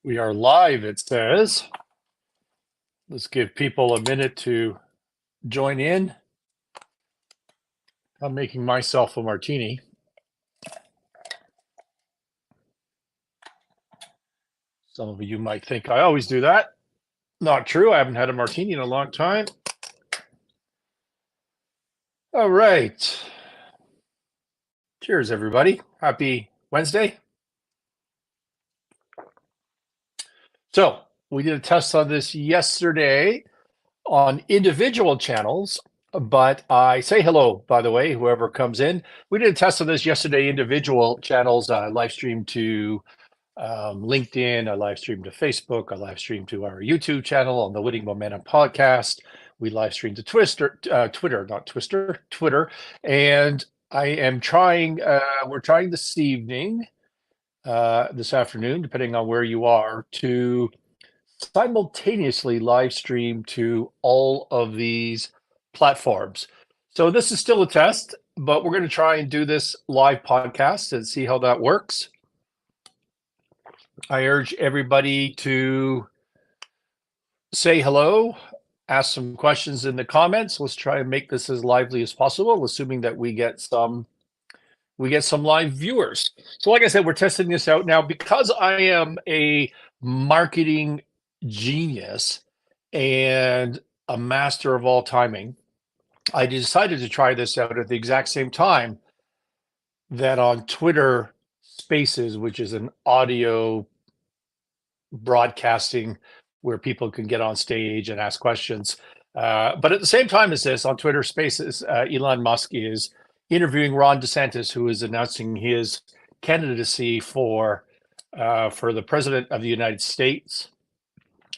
We are live, it says. Let's give people a minute to join in. I'm making myself a martini. Some of you might think I always do that. Not true. I haven't had a martini in a long time. All right. Cheers, everybody. Happy Wednesday. So, we did a test on this yesterday on individual channels, but I say hello, by the way, whoever comes in. We did a test on this yesterday, individual channels, live stream to LinkedIn, I live stream to Facebook, I live stream to our YouTube channel on the Winning Momentum podcast. We live stream to Twitter. And I am trying, we're trying this evening, this afternoon, depending on where you are, to simultaneously live stream to all of these platforms. So this is still a test, but we're going to try and do this live podcast and see how that works. I urge everybody to say hello, ask some questions in the comments. Let's try and make this as lively as possible, assuming that we get some live viewers. So like I said, we're testing this out now because I am a marketing genius and a master of all timing. I decided to try this out at the exact same time that on Twitter Spaces, which is an audio broadcasting where people can get on stage and ask questions. But at the same time as this, on Twitter Spaces, Elon Musk is interviewing Ron DeSantis, who is announcing his candidacy for the president of the United States.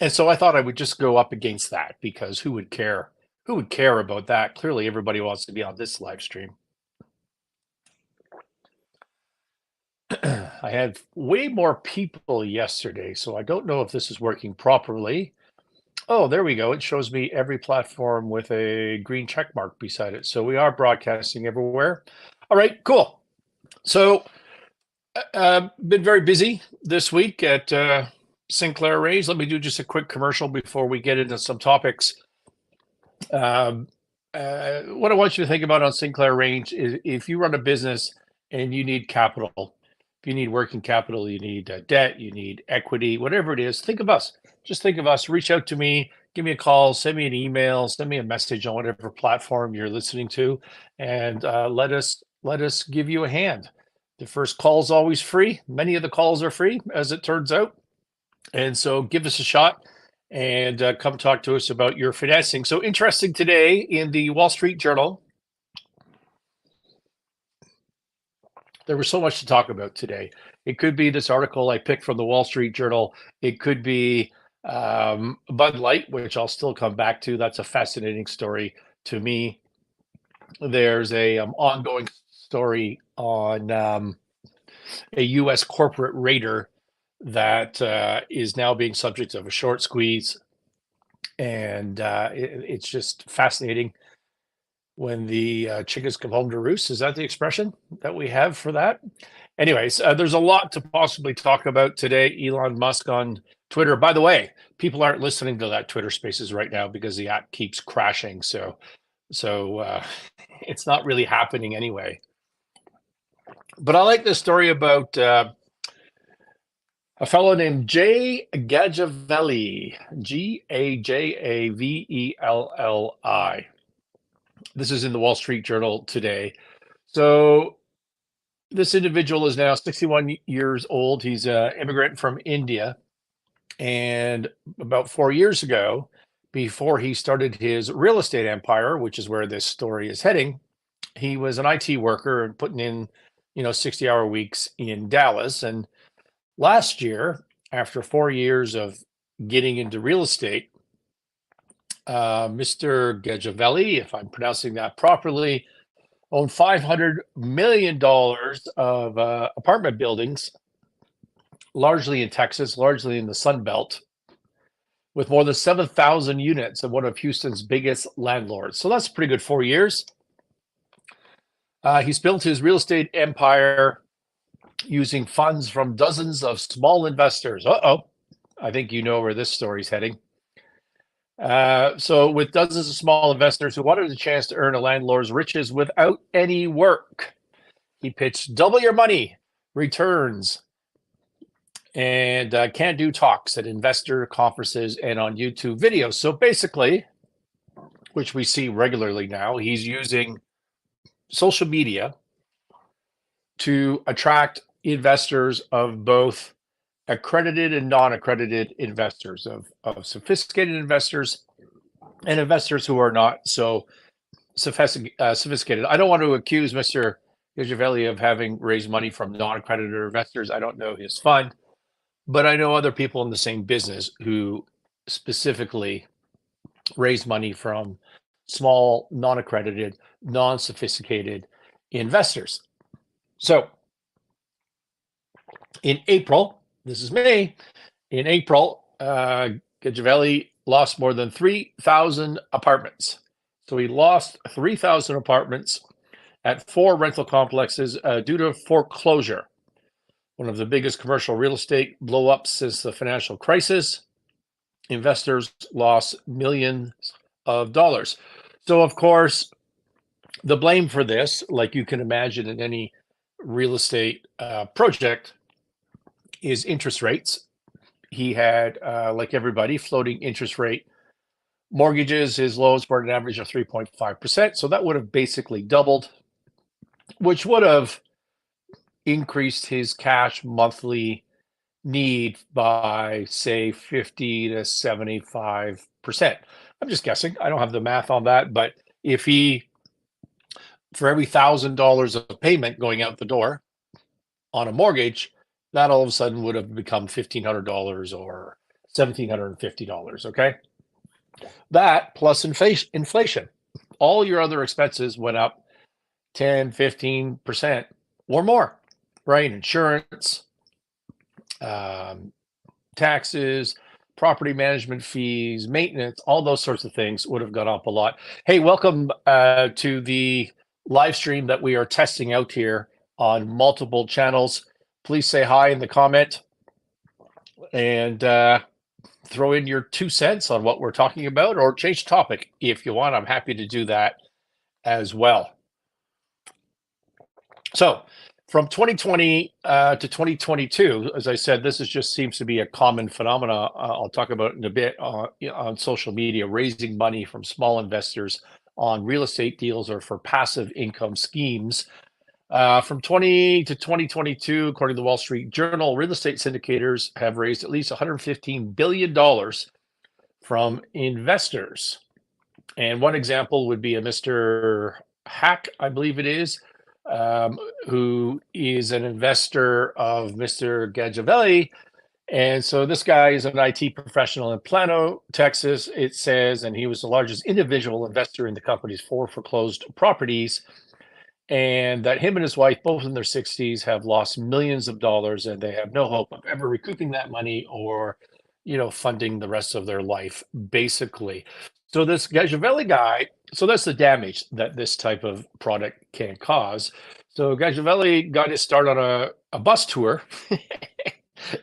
And so I thought I would just go up against that because who would care? Who would care about that? Clearly, everybody wants to be on this live stream. I had way more people yesterday, so I don't know if this is working properly. Oh, there we go. It shows me every platform with a green check mark beside it. So we are broadcasting everywhere. All right, cool. So been very busy this week at Sinclair Range. Let me do just a quick commercial before we get into some topics. What I want you to think about on Sinclair Range is if you run a business and you need capital, if you need working capital, you need debt, you need equity, whatever it is, think of us. Just think of us. Reach out to me, give me a call, send me an email, send me a message on whatever platform you're listening to, and let us give you a hand. The first call is always free. Many of the calls are free, as it turns out. And so give us a shot and come talk to us about your financing. So interesting today in the Wall Street Journal. There was so much to talk about today. It could be this article I picked from the Wall Street Journal. It could be Bud Light, which I'll still come back to. That's a fascinating story to me. There's a ongoing story on a U.S. corporate raider that is now being subject of a short squeeze. And it's just fascinating when the chickens come home to roost. Is that the expression that we have for that? Anyways, there's a lot to possibly talk about today. Elon Musk on Twitter. By the way, people aren't listening to that Twitter Spaces right now because the app keeps crashing. So it's not really happening anyway. But I like this story about a fellow named Jay Gajavelli, Gajavelli. This is in the Wall Street Journal today. So this individual is now 61 years old. He's an immigrant from India. And about 4 years ago, before he started his real estate empire, which is where this story is heading, he was an IT worker and putting in, 60-hour weeks in Dallas. And last year, after 4 years of getting into real estate, Mr. Gajavelli, if I'm pronouncing that properly, owned $500 million of apartment buildings, largely in Texas, largely in the Sun Belt, with more than 7,000 units of one of Houston's biggest landlords. So that's pretty good 4 years. He's built his real estate empire using funds from dozens of small investors. Uh-oh. I think you know where this story's heading. So, with dozens of small investors who wanted a chance to earn a landlord's riches without any work, he pitched double your money returns and can do talks at investor conferences and on YouTube videos. So, basically, which we see regularly now, he's using social media to attract investors of both accredited and non-accredited investors, of sophisticated investors and investors who are not so sophisticated. I don't want to accuse Mr. Giavelli of having raised money from non-accredited investors. I don't know his fund, but I know other people in the same business who specifically raise money from small, non-accredited, non-sophisticated investors. So in April, this is May, in April, Giavelli lost more than 3,000 apartments. So he lost 3,000 apartments at 4 rental complexes due to foreclosure, one of the biggest commercial real estate blow-ups since the financial crisis. Investors lost millions of dollars. So, of course, the blame for this, like you can imagine in any real estate project, is interest rates. He had, like everybody, floating interest rate mortgages. His loans were an average of 3.5%. So that would have basically doubled, which would have increased his cash monthly need by, say, 50 to 75%. I'm just guessing. I don't have the math on that. But if he, for every $1,000 of payment going out the door on a mortgage, that all of a sudden would have become $1,500 or $1,750. Okay. That plus inflation. All your other expenses went up 10, 15% or more, right? Insurance, taxes, property management fees, maintenance, all those sorts of things would have gone up a lot. Hey, welcome to the live stream that we are testing out here on multiple channels. Please say hi in the comment and throw in your 2 cents on what we're talking about, or change topic if you want. I'm happy to do that as well. So from 2020 to 2022, as I said, this just seems to be a common phenomena. I'll talk about it in a bit on social media, raising money from small investors on real estate deals or for passive income schemes. From 20 to 2022, according to the Wall Street Journal, real estate syndicators have raised at least $115 billion from investors. And one example would be a Mr. Hack, I believe it is, who is an investor of Mr. Giavelli. And so this guy is an IT professional in Plano, Texas, it says, and he was the largest individual investor in the company's 4 foreclosed properties. And that him and his wife, both in their 60s, have lost millions of dollars, and they have no hope of ever recouping that money or, funding the rest of their life, basically. So this Giavelli guy, so that's the damage that this type of product can cause. So Giavelli got his start on a bus tour,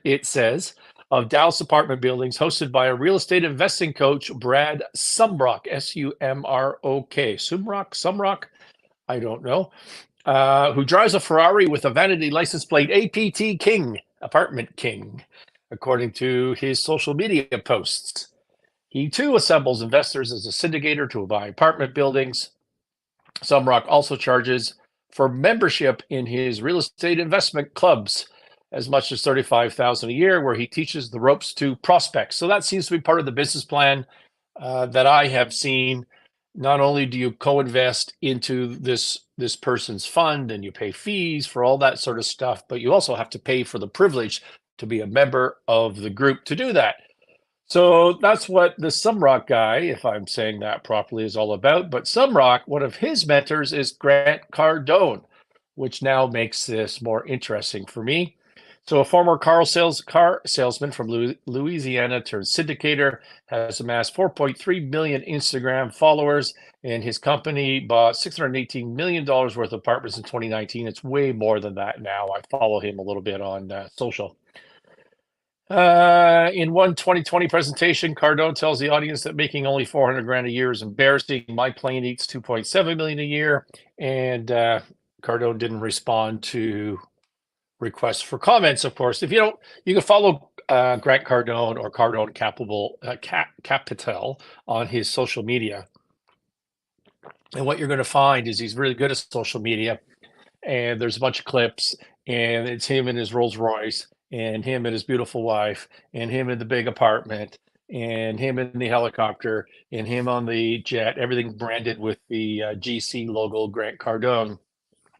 it says, of Dallas apartment buildings hosted by a real estate investing coach, Brad Sumrock, S-U-M-R-O-K. Sumrock? I don't know, who drives a Ferrari with a vanity license plate APT King, Apartment King, according to his social media posts. He too assembles investors as a syndicator to buy apartment buildings. Sumrock also charges for membership in his real estate investment clubs, as much as $35,000 a year, where he teaches the ropes to prospects. So that seems to be part of the business plan that I have seen. Not only do you co-invest into this person's fund and you pay fees for all that sort of stuff, but you also have to pay for the privilege to be a member of the group to do that. So that's what the Sumrock guy, if I'm saying that properly, is all about. But Sumrock, one of his mentors is Grant Cardone, which now makes this more interesting for me. So a former car salesman from Louisiana turned syndicator, has amassed 4.3 million Instagram followers, and his company bought $618 million worth of apartments in 2019. It's way more than that now. I follow him a little bit on social. In one 2020 presentation, Cardone tells the audience that making only 400 grand a year is embarrassing. My plane eats 2.7 million a year, and Cardone didn't respond to requests for comments. Of course, if you don't, you can follow Grant Cardone or Cardone Capital on his social media, and what you're going to find is he's really good at social media. And there's a bunch of clips, and it's him in his Rolls Royce, and him and his beautiful wife, and him in the big apartment, and him in the helicopter, and him on the jet, everything branded with the GC logo, Grant Cardone.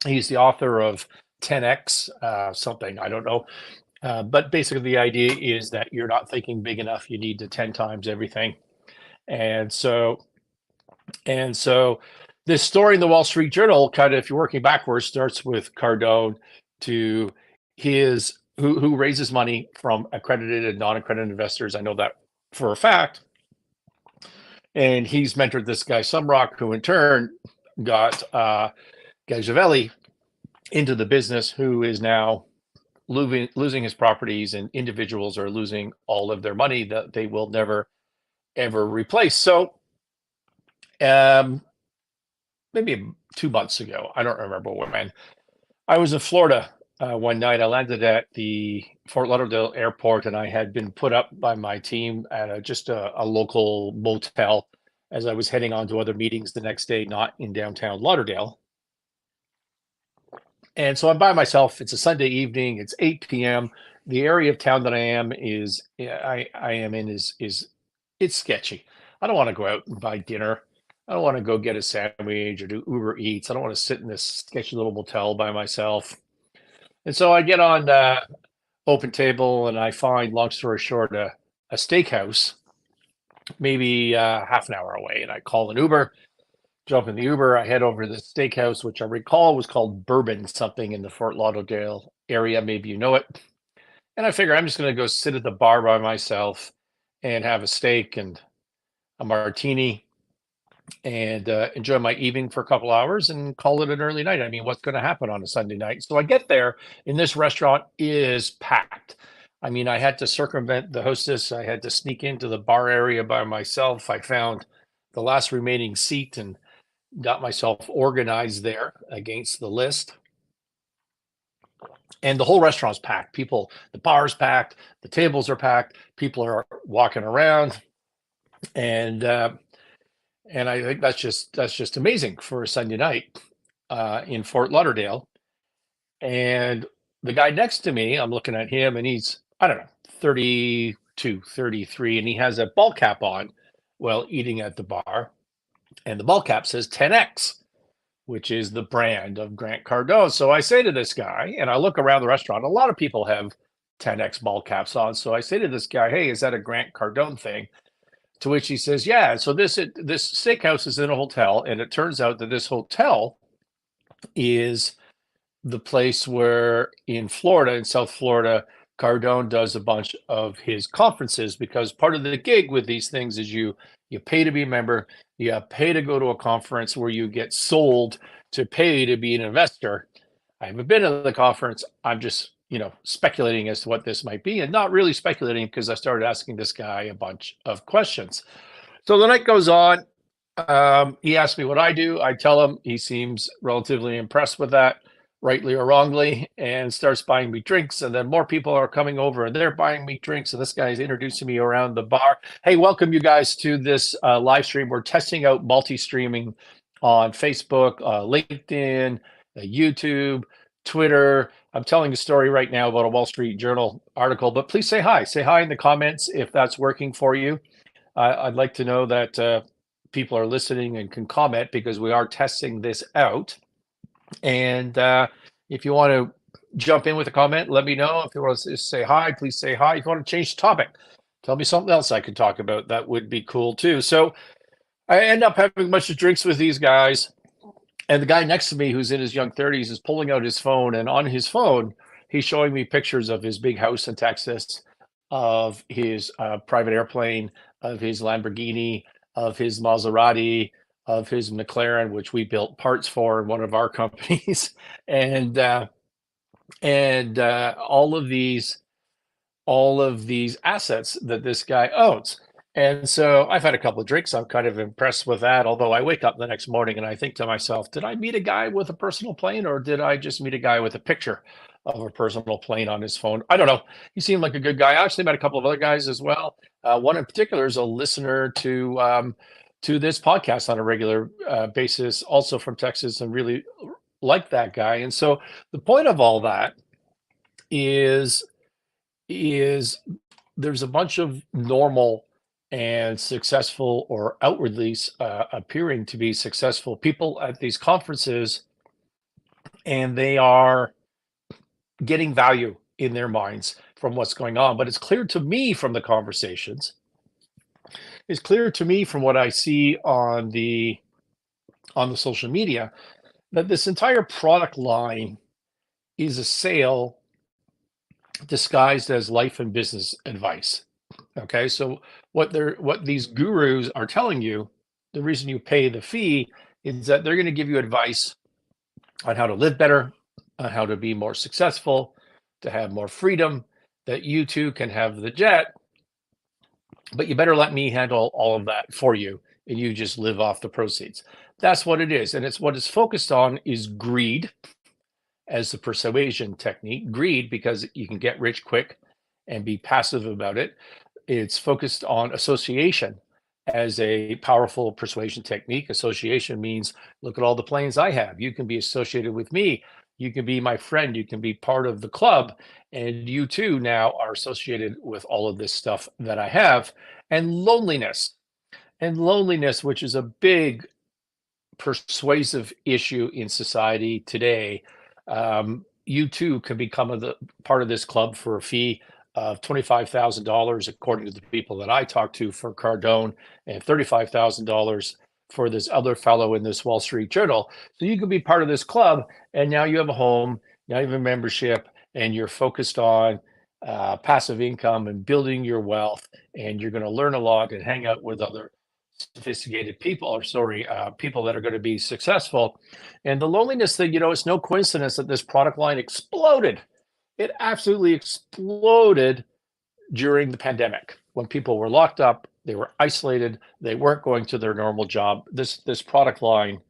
He's the author of 10X, something, I don't know. But basically, the idea is that you're not thinking big enough. You need to 10 times everything. And so, and so this story in the Wall Street Journal, kind of, if you're working backwards, starts with Cardone to his who raises money from accredited and non-accredited investors. I know that for a fact. And he's mentored this guy Sumrock, who in turn got Gajavelli into the business, who is now losing his properties, and individuals are losing all of their money that they will never ever replace. So maybe 2 months ago, I don't remember when, I was in Florida one night. I landed at the Fort Lauderdale airport, and I had been put up by my team at just a local motel as I was heading on to other meetings the next day, not in downtown Lauderdale. And so I'm by myself. It's a Sunday evening. It's 8 p.m. The area of town that I am is it's sketchy. I don't want to go out and buy dinner. I don't want to go get a sandwich or do Uber Eats. I don't want to sit in this sketchy little motel by myself. And so I get on Open Table, and I find, long story short, a steakhouse, maybe half an hour away. And I call an Uber, jump in the Uber. I head over to the steakhouse, which I recall was called Bourbon something in the Fort Lauderdale area. Maybe you know it. And I figure I'm just going to go sit at the bar by myself and have a steak and a martini and enjoy my evening for a couple hours and call it an early night. I mean, what's going to happen on a Sunday night? So I get there, and this restaurant is packed. I mean, I had to circumvent the hostess. I had to sneak into the bar area by myself. I found the last remaining seat and got myself organized there against the list. And the whole restaurant's packed. People, the bar's packed, the tables are packed, people are walking around, and I think that's just amazing for a Sunday night in Fort Lauderdale. And the guy next to me, I'm looking at him, and he's, I don't know, 32, 33, and he has a ball cap on while eating at the bar. And the ball cap says 10X, which is the brand of Grant Cardone. So I say to this guy, and I look around the restaurant, a lot of people have 10X ball caps on. So I say to this guy, hey, is that a Grant Cardone thing? To which he says, yeah. So this steakhouse is in a hotel, and it turns out that this hotel is the place where in Florida, in South Florida, Cardone does a bunch of his conferences, because part of the gig with these things is you pay to be a member, you pay to go to a conference where you get sold to pay to be an investor. I haven't been to the conference. I'm just, speculating as to what this might be, and not really speculating because I started asking this guy a bunch of questions. So the night goes on. He asks me what I do. I tell him. He seems relatively impressed with that, rightly or wrongly, and starts buying me drinks. And then more people are coming over, and they're buying me drinks. And this guy is introducing me around the bar. Hey, welcome you guys to this live stream. We're testing out multi-streaming on Facebook, LinkedIn, YouTube, Twitter. I'm telling a story right now about a Wall Street Journal article, but please say hi. Say hi in the comments if that's working for you. I'd like to know that people are listening and can comment, because we are testing this out. And if you want to jump in with a comment, let me know. If you want to say hi, please say hi. If you want to change the topic, tell me something else I could talk about. That would be cool too. So I end up having a bunch of drinks with these guys. And the guy next to me, who's in his young 30s, is pulling out his phone. And on his phone, he's showing me pictures of his big house in Texas, of his private airplane, of his Lamborghini, of his Maserati, of his McLaren, which we built parts for in one of our companies. And all of these all of these assets that this guy owns. And so I've had a couple of drinks. I'm kind of impressed with that. Although I wake up the next morning and I think to myself, did I meet a guy with a personal plane or did I just meet a guy with a picture of a personal plane on his phone? I don't know. He seemed like a good guy. I actually met a couple of other guys as well. One in particular is a listener to this podcast on a regular basis, also from Texas, and really like that guy. And so the point of all that is is there's a bunch of normal and successful or outwardly appearing to be successful people at these conferences, and they are getting value in their minds from what's going on. But it's clear to me from the conversations, it's clear to me from what I see on the social media that this entire product line is a sale disguised as life and business advice. Okay, so what these gurus are telling you, the reason you pay the fee is that they're going to give you advice on how to live better, on how to be more successful, to have more freedom, that you too can have the jet, but you better let me handle all of that for you and you just live off the proceeds. That's what it is. And it's what it's focused on is greed as the persuasion technique. Greed because you can get rich quick and be passive about it. It's focused on association as a powerful persuasion technique. Association means look at all the planes I have. You can be associated with me. You can be my friend. You can be part of the club. And you too now are associated with all of this stuff that I have. And loneliness, which is a big persuasive issue in society today. You too can become part of this club for a fee of $25,000, according to the people that I talked to for Cardone, and $35,000 for this other fellow in this Wall Street Journal. So you can be part of this club, and now you have a home, now you have a membership, and you're focused on passive income and building your wealth, and you're going to learn a lot and hang out with other sophisticated people, or sorry, people that are going to be successful. And the loneliness thing, it's no coincidence that this product line exploded. It absolutely exploded during the pandemic when people were locked up, they were isolated, they weren't going to their normal job. This product line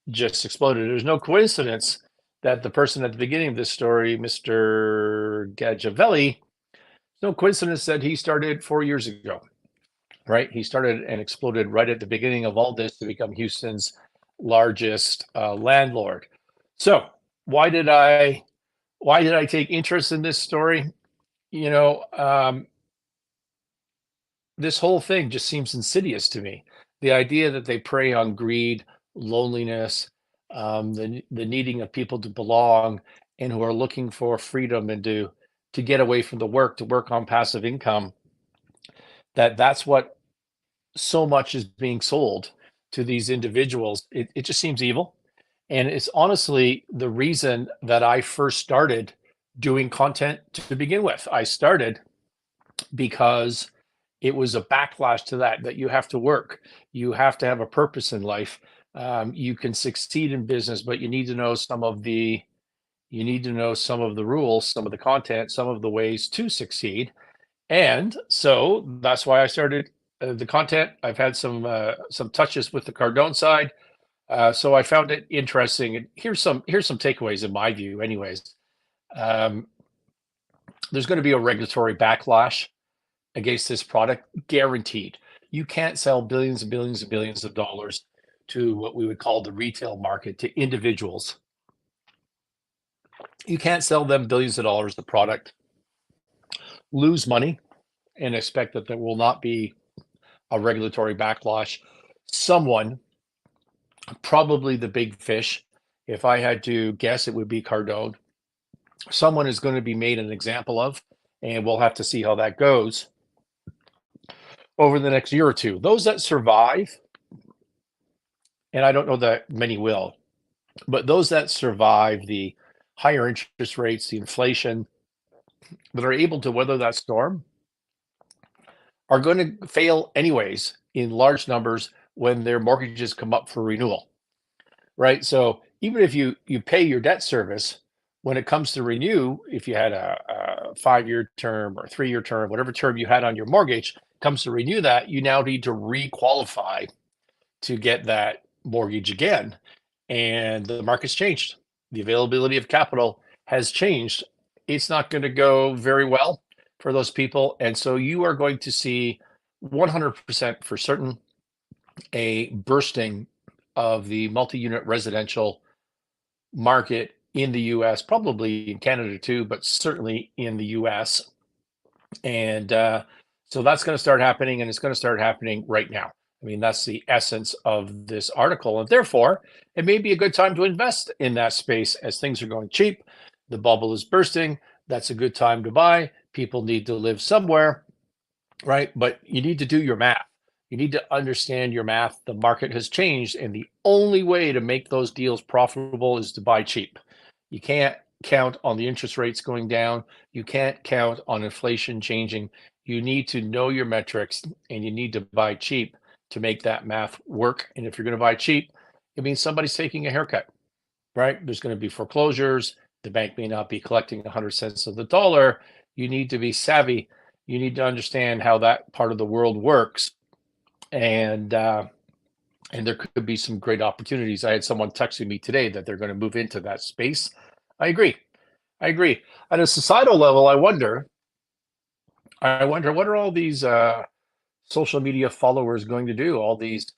just exploded. There's no coincidence that the person at the beginning of this story, Mr. Gajavelli, no coincidence that he started 4 years ago. Right, he started and exploded right at the beginning of all this to become Houston's largest landlord. So why did I take interest in this story? You know, um, this whole thing just seems insidious to me. The idea that they prey on greed, loneliness, the needing of people to belong, and who are looking for freedom and to get away from the work, to work on passive income. That's what so much is being sold to these individuals. It just seems evil. And it's honestly the reason that I first started doing content to begin with. I started because it was a backlash to that you have to work, you have to have a purpose in life. You can succeed in business, but you need to know some of the rules, some of the content, some of the ways to succeed. And so that's why I started the content. I've had some touches with the Cardone side, so I found it interesting. And here's some takeaways in my view. Anyways, um, there's going to be a regulatory backlash against this product, guaranteed. You can't sell billions and billions and billions of dollars to what we would call the retail market, to individuals. You can't sell them billions of dollars of product, lose money, and expect that there will not be a regulatory backlash. Someone, probably the big fish, if I had to guess, it would be Cardone. Someone is going to be made an example of, and we'll have to see how that goes over the next year or two. Those that survive, and I don't know that many will, but those that survive the higher interest rates, the inflation, that are able to weather that storm, are going to fail anyways in large numbers when their mortgages come up for renewal, right? So even if you pay your debt service, when it comes to renew, if you had 5-year term or 3-year term, whatever term you had on your mortgage, comes to renew that, you now need to re-qualify to get that mortgage again. And the market's changed. The availability of capital has changed. It's not going to go very well for those people. And so you are going to see 100% for certain a bursting of the multi-unit residential market in the US, probably in Canada too, but certainly in the US. And so that's going to start happening, and it's going to start happening right now. I mean, that's the essence of this article. And therefore, it may be a good time to invest in that space as things are going cheap. The bubble is bursting. That's a good time to buy. People need to live somewhere, right? But you need to do your math. You need to understand your math. The market has changed, and the only way to make those deals profitable is to buy cheap. You can't count on the interest rates going down. You can't count on inflation changing. You need to know your metrics, and you need to buy cheap to make that math work. And if you're going to buy cheap, it means somebody's taking a haircut, right? There's going to be foreclosures. The bank may not be collecting 100 cents of the dollar. You need to be savvy. You need to understand how that part of the world works. And there could be some great opportunities. I had someone texting me today that they're going to move into that space. I agree. At a societal level, I wonder what are all these social media followers going to do? All these,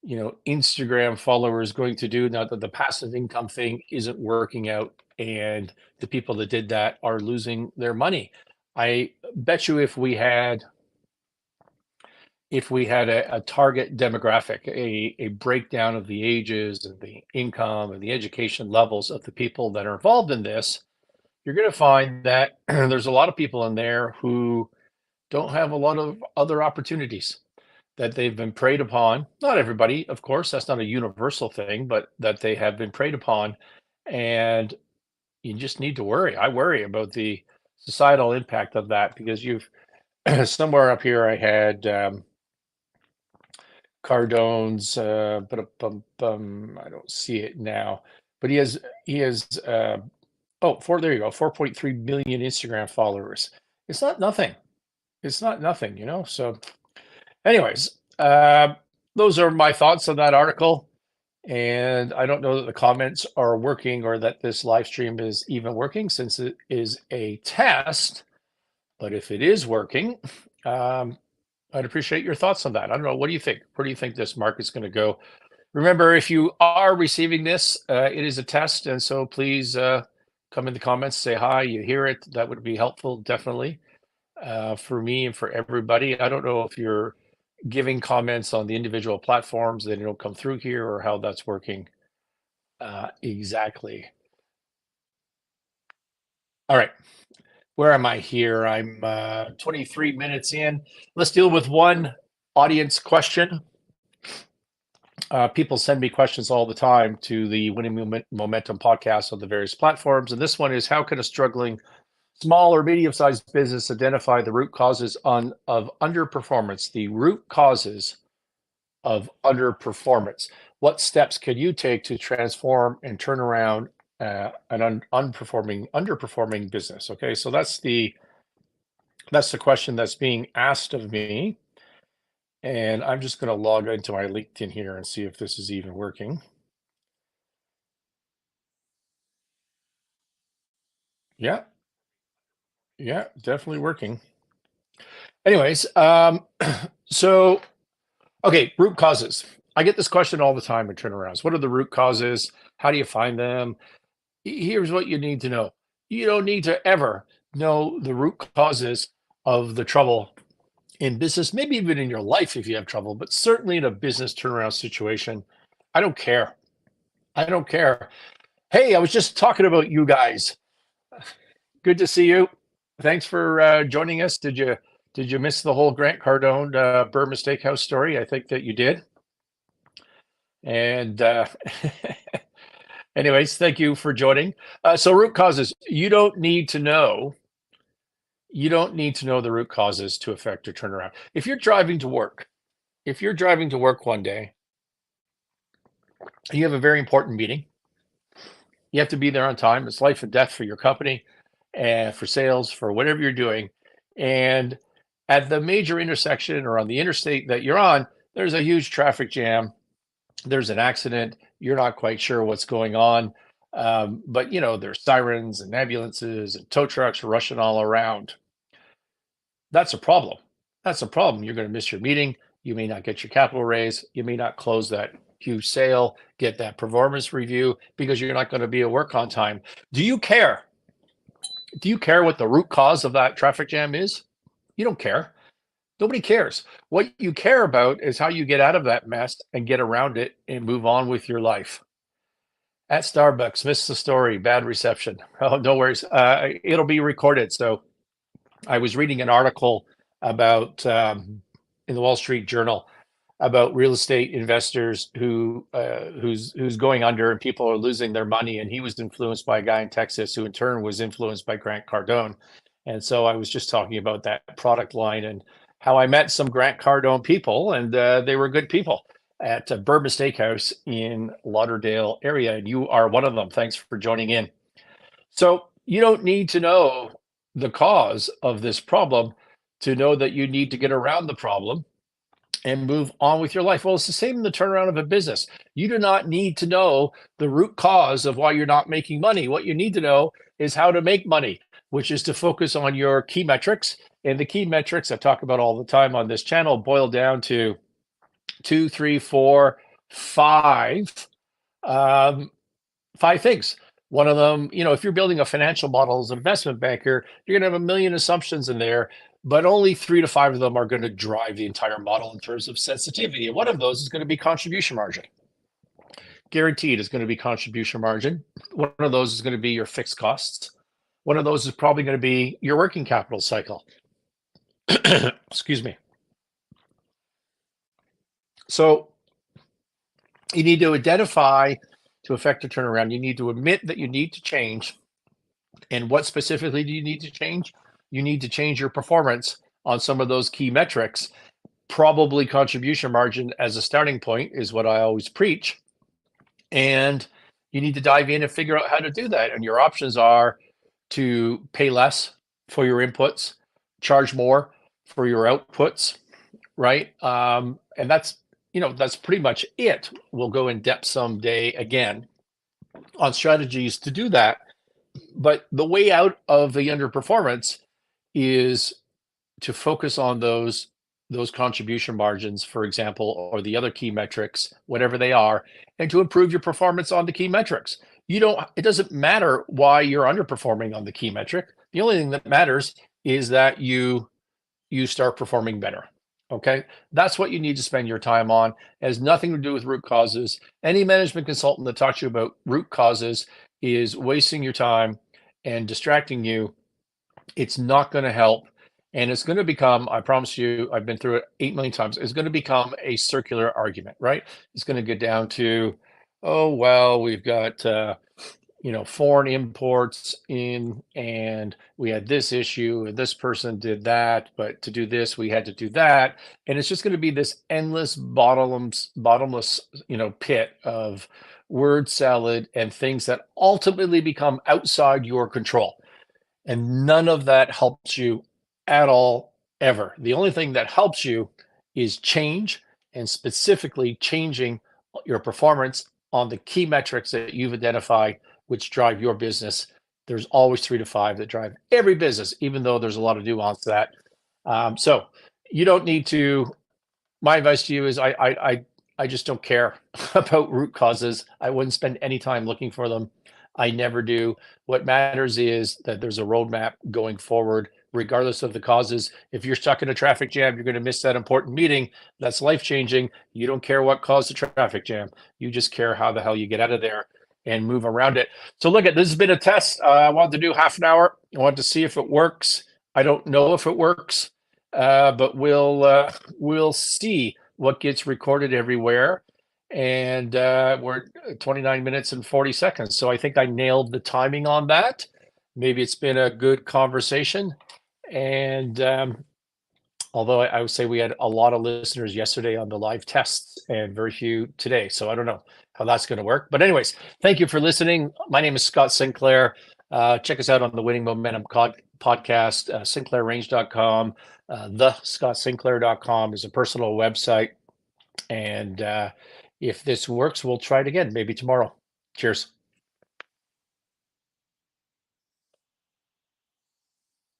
Instagram followers going to do now that the passive income thing isn't working out, and the people that did that are losing their money. I bet you if we had a target demographic, a breakdown of the ages and the income and the education levels of the people that are involved in this, you're going to find that there's a lot of people in there who don't have a lot of other opportunities, that they've been preyed upon. Not everybody, of course, that's not a universal thing, but that they have been preyed upon. And you just need to worry. I worry about the societal impact of that, because you've somewhere up here I had Cardone's, I don't see it now, but he has there you go, 4.3 million Instagram followers. It's not nothing. So anyways, those are my thoughts on that article. And I don't know that the comments are working or that this live stream is even working, since it is a test. But if it is working, I'd appreciate your thoughts on that. I don't know. What do you think? Where do you think this market's going to go? Remember, if you are receiving this, it is a test. And so please come in the comments, say hi, you hear it. That would be helpful, definitely, for me and for everybody. I don't know if you're giving comments on the individual platforms, they don't come through here, or how that's working exactly. All right. Where am I here? I'm 23 minutes in. Let's deal with one audience question. People send me questions all the time to the Winning Momentum podcast on the various platforms. And this one is, how can a struggling small or medium-sized business identify the root causes of underperformance? The root causes of underperformance. What steps can you take to transform and turn around an underperforming business? Okay, so that's the question that's being asked of me, and I'm just going to log into my LinkedIn here and see if this is even working. Yeah, definitely working. Anyways, so okay, root causes. I get this question all the time in turnarounds. What are the root causes? How do you find them? Here's what you need to know. You don't need to ever know the root causes of the trouble in business, maybe even in your life if you have trouble, but certainly in a business turnaround situation. I don't care. Hey, I was just talking about you guys. Good to see you. Thanks for joining us. Did you miss the whole Grant Cardone Burma Steakhouse story? I think that you did. And anyways, thank you for joining. So root causes, you don't need to know the root causes to affect a turnaround. If you're driving to work one day, you have a very important meeting. You have to be there on time. It's life and death for your company. and for sales, for whatever you're doing. And at the major intersection or on the interstate that you're on, there's a huge traffic jam. There's an accident. You're not quite sure what's going on. But there's sirens and ambulances and tow trucks rushing all around. That's a problem. That's a problem. You're going to miss your meeting. You may not get your capital raise. You may not close that huge sale, get that performance review because you're not going to be at work on time. Do you care? Do you care what the root cause of that traffic jam is? You don't care. Nobody cares. What you care about is how you get out of that mess and get around it and move on with your life. At Starbucks, missed the story, bad reception. Oh, no worries. It'll be recorded. So I was reading an article about in the Wall Street Journal about real estate investors who's going under and people are losing their money. And he was influenced by a guy in Texas who in turn was influenced by Grant Cardone. And so I was just talking about that product line and how I met some Grant Cardone people, and they were good people at Bourbon Steakhouse in Lauderdale area. And you are one of them. Thanks for joining in. So you don't need to know the cause of this problem to know that you need to get around the problem and move on with your life. Well, it's the same in the turnaround of a business. You do not need to know the root cause of why you're not making money. What you need to know is how to make money, which is to focus on your key metrics. And the key metrics I talk about all the time on this channel boil down to 2, 3, 4, 5, 5 things. One of them, if you're building a financial model as an investment banker, you're going to have a million assumptions in there, but only 3 to 5 of them are going to drive the entire model in terms of sensitivity. And one of those is going to be contribution margin. Guaranteed is going to be contribution margin. One of those is going to be your fixed costs. One of those is probably going to be your working capital cycle. Excuse me. So you need to identify to affect a turnaround. You need to admit that you need to change. And what specifically do you need to change? You need to change your performance on some of those key metrics. Probably contribution margin as a starting point is what I always preach. And you need to dive in and figure out how to do that. And your options are to pay less for your inputs, charge more for your outputs, right? And that's pretty much it. We'll go in depth someday again on strategies to do that. But the way out of the underperformance is to focus on those contribution margins, for example, or the other key metrics, whatever they are, and to improve your performance on the key metrics. It doesn't matter why you're underperforming on the key metric. The only thing that matters is that you start performing better. Okay, that's what you need to spend your time on. It has nothing to do with root causes. Any management consultant that talks to you about root causes is wasting your time and distracting you. It's not going to help. And it's going to become, I promise you, I've been through it 8 million times. It's going to become a circular argument, right? It's going to get down to, oh, well, we've got, foreign imports in, and we had this issue, and this person did that, but to do this, we had to do that. And it's just going to be this endless bottomless, pit of word salad and things that ultimately become outside your control. And none of that helps you at all, ever. The only thing that helps you is change, and specifically changing your performance on the key metrics that you've identified, which drive your business. There's always 3 to 5 that drive every business, even though there's a lot of nuance to that. So you don't need to. My advice to you is I just don't care about root causes. I wouldn't spend any time looking for them. I never do. What matters is that there's a roadmap going forward, regardless of the causes. If you're stuck in a traffic jam, you're going to miss that important meeting. That's life-changing. You don't care what caused the traffic jam. You just care how the hell you get out of there and move around it. So look, this has been a test. I wanted to do half an hour. I wanted to see if it works. I don't know if it works, but we'll see what gets recorded everywhere. And we're 29 minutes and 40 seconds. So I think I nailed the timing on that. Maybe it's been a good conversation. And although I would say we had a lot of listeners yesterday on the live tests and very few today. So I don't know how that's going to work. But anyways, thank you for listening. My name is Scott Sinclair. Check us out on the Winning Momentum podcast, sinclairrange.com. The scottsinclair.com is a personal website. And if this works, we'll try it again, maybe tomorrow. Cheers.